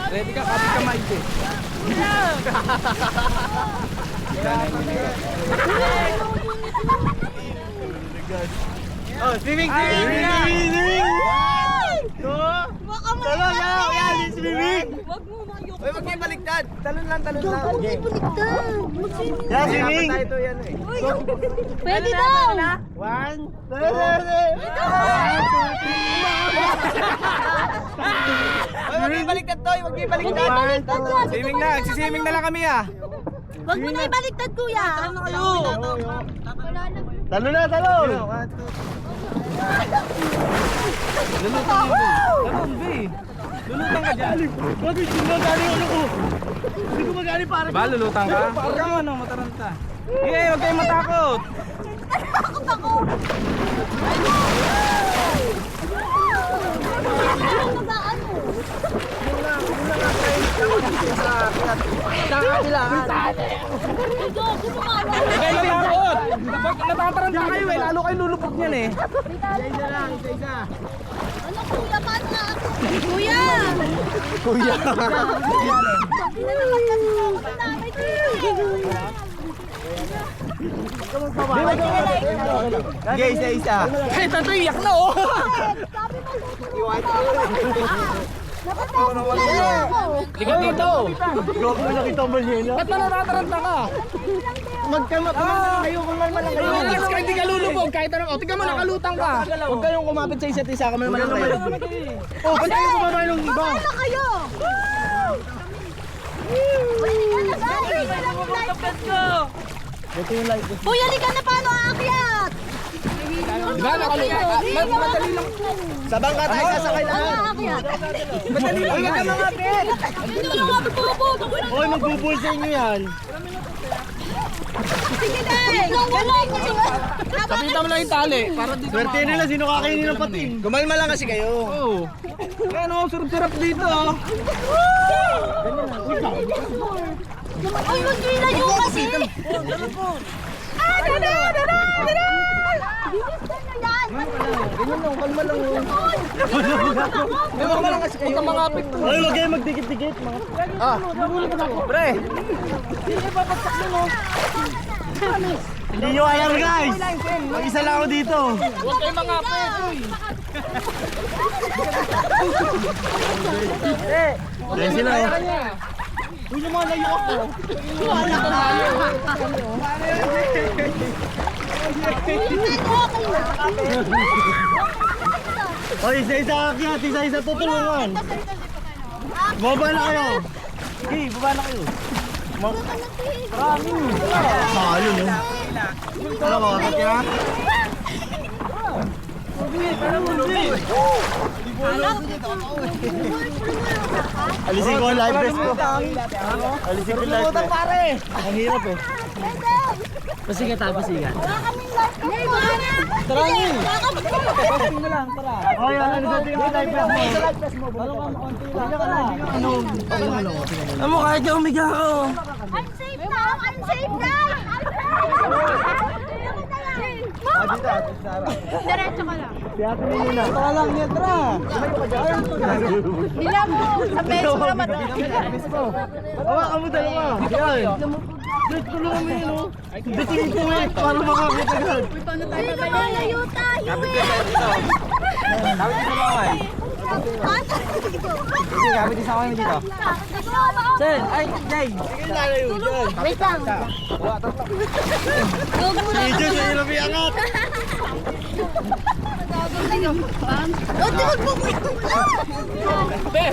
Ready ka, kapit ka maigi. Oh, swimming! Talon lang! Yan, swimming! Wag mo mayok. Uy, wag kayo baliktad! Talon lang! Huwag kayo baliktad. Mag-swimming. Yan, swimming! Ito yan eh. Pwede daw. One, wag kayo baliktad, Toy! Wag kayo baliktad! Swimming na, nagsiswimming na lang kami ah. Wag mo na ibaliktad, kuya. Talon na, talon! Ganun, B. Lulutang ka dyan. Bakit hindi mo galing ano ko? Hindi ko magaling para Ba, lulutang ka? Huwag kang ano, mataranta. Sige, huwag kayong matakot. Takot ako. Ano ba, ano? Ito, gumawa. Huwag kayong matakot. Pag natataranta kayo eh, lalo kayo lulupot niyan eh. Ano, kuya, paano nga ako? Kuya! Kuya! Hindi na naman kasi ako manamay Sige, isa-isa! Kahit ito, iyak na oh. Sabi mo, Nakatawa ako. Liga dito. Gawag mo nakita mo niya. Ba't na natataranta ka? Magkamot kayo kung malman lang kayo. Relax ka, hindi ka lulubog. Kahit ano, o tingnan mo, nakalutang ka. Huwag kayong kumapit sa isa't isa, kamalman lang kayo. Oh, ba't kayo bumaba ng iba? Paano kayo? Pwede ka na, guys. Ito yung light. Kuya, liga na paano aakyat? Diba, nakalutang ka? Madali lang. Sa bangka tayo sasakay Paano lahat. aakyat? Madali lang. Huwag ka mangapit! Hindi lang ako bubog. Hoy, magbubul sa inyo yan. Sige na. Galing. Kapitan mo lang yung tali. Para dito Swerte nila, sino kakainin ng pating? Kumalma lang kasi kayo. Oo. Ano, surap-surap dito oh. Ay, hindi na yung kasi. Ah, dada. Ganyan lang, kalma lang. Ewan ka lang kasi kayo. Huwag ka mangapit. Hoy, huwag kayo magdikit-dikit. Pre. Hindi nyo alam guys. Mag-isa lang ako dito. Huwag kayo mangapit. Ayan sila. Uy, lumalayo ako. Hoy, isa-isa akyat, isa-isa tutulungan. Baba na kayo. Sige, baba na kayo. Salo no? Ano ko, akit ka? Alisin ko ang live vest ko. Alisin ko ang live vest. Ang hirap eh. Pasigat ha, pasigat. Wala kaming life. Tara yun. Testing na lang, tara. Hoy, ano sa tingin ang live vest mo? Ano ka makonti lang? Ano mo, kahit ka umiga ako. Unsafe daw! Unsafe daw! Diretso ka lang. Tiyate mo muna. Tara lang niya, tara. Bila mo, sa peso ka madami. Hawakan mo dalawa. Yan. Dito tulungan mo yun, oh. Dating ko eh, para makakita agad. Ay, lumalayo tayo eh. Kapit sa bawal. Sige, kapit sa bawal dito. Sen, ay, Jay. Sige, lalayo dyan. Wait lang. Medyo sa hirap iangat. Oh, di wag mo. Be!